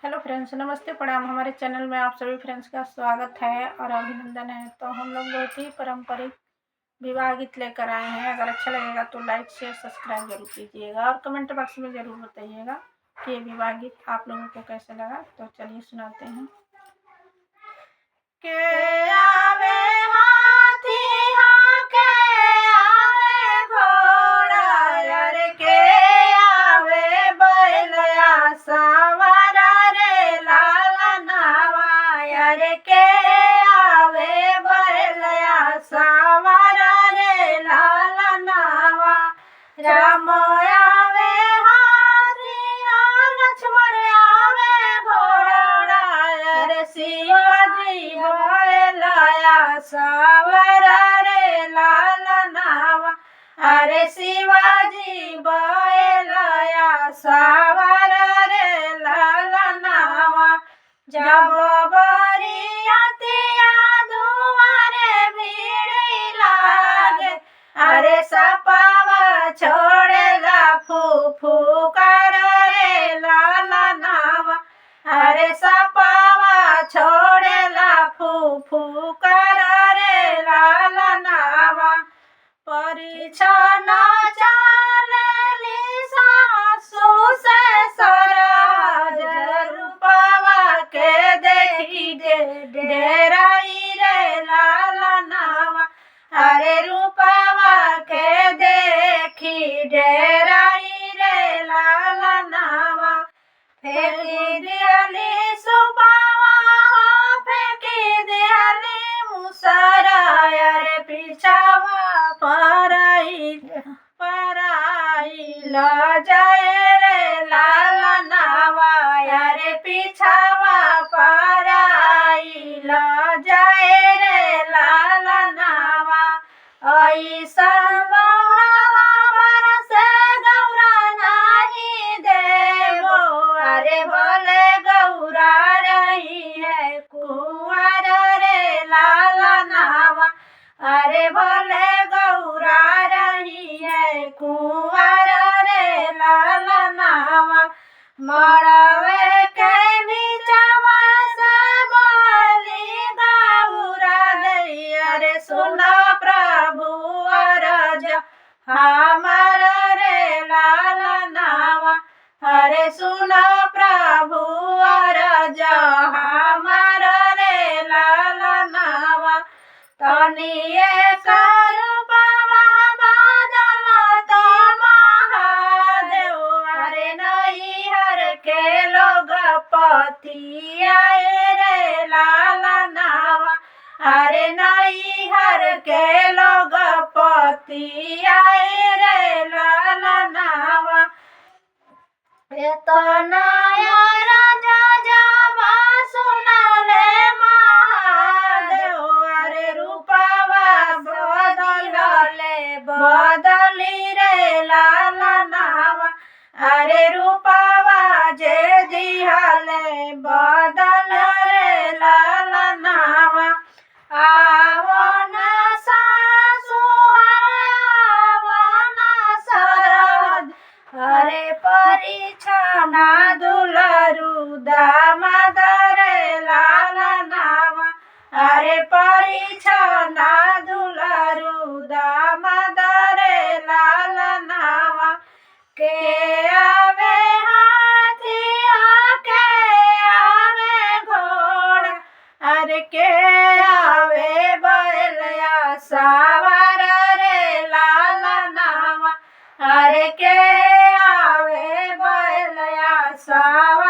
Hello friends, नमस्ते प्रणाम। हमारे चैनल में आप सभी फ्रेंड्स का स्वागत है और अभिनंदन है। तो हम लोग बहुत ही पारंपरिक विवाह गीत लेकर आए हैं। अगर अच्छा लगेगा तो लाइक शेयर सब्सक्राइब जरूर कीजिएगा और कमेंट बॉक्स में ज़रूर बताइएगा कि ये विवाह गीत आप लोगों को कैसा लगा। तो चलिए सुनाते हैं। के आवे हाथी हाके आवे घोड़ा, अरे के आवे बैलया सवारा रे लाला नावा, अरे के आवे बैलया सवारा रे लाला नावा। राम आवे हाथिया लक्ष्मण आवे घोड़ा, अरे शिवाजी बैलया सवारा रे लाला नावा, अरे शिवाजी बैलया सवारा रे लाला नावा। जब बरियातिया दुआरे भीड़ लागे, अरे सपावा छोड़ेला फूफू कर रे लाला नावा, अरे सपावा छोड़ेला फूफू कर रे लाला नावा। परिछन चालेली सासु से सरज, रूपवा के देखी डेराई रे लाला नावा, अरे रूपवा के देखी डेराई रे लाला नावा। फेंकी दियली सुपावा फेंकी दियली मुसरा, अरे पिछावा पराई ल जाए रे लाला नावा, अरे पिछावा पराई ल जाए रे लाला नावा। ऐसन गौरवा बरसे गौरा नाही देवो, अरे भले गौरा रही है कुंवर रे लाला नावा, अरे भले गौरा रही है कुंवर रे लाला नावा। मड़वे के बीचवा से बोली गौरा दई, अरे सुना प्रभु अरज हमार रे लाला नावा, अरे सुना प्रभु अरज हमार रे लाला नावा। तनिए करूपवा बादल तो महादेव, अरे नैहर के लोग पति आए रे लाला नावा, अरे नैहर के लोग पति आए रे लाला नावा। तो नया राजा जावा सुनले महादेव, अरे रूपवा बदली रे लाला नावा, अरे रूपवा जे दिहले बदल रे लाला नावा। आवो ना सासु आवो ना सरद, अरे परिछना दुलरू दामाद रे लाला नावा, अरे परिछना दुलरू दामाद रे लाला नावा। के आवे हाथिया के आवे घोड़ा, अरे के आवे बैलया सवारा रे लाला नावा, अरे के आवे बैलया सवारा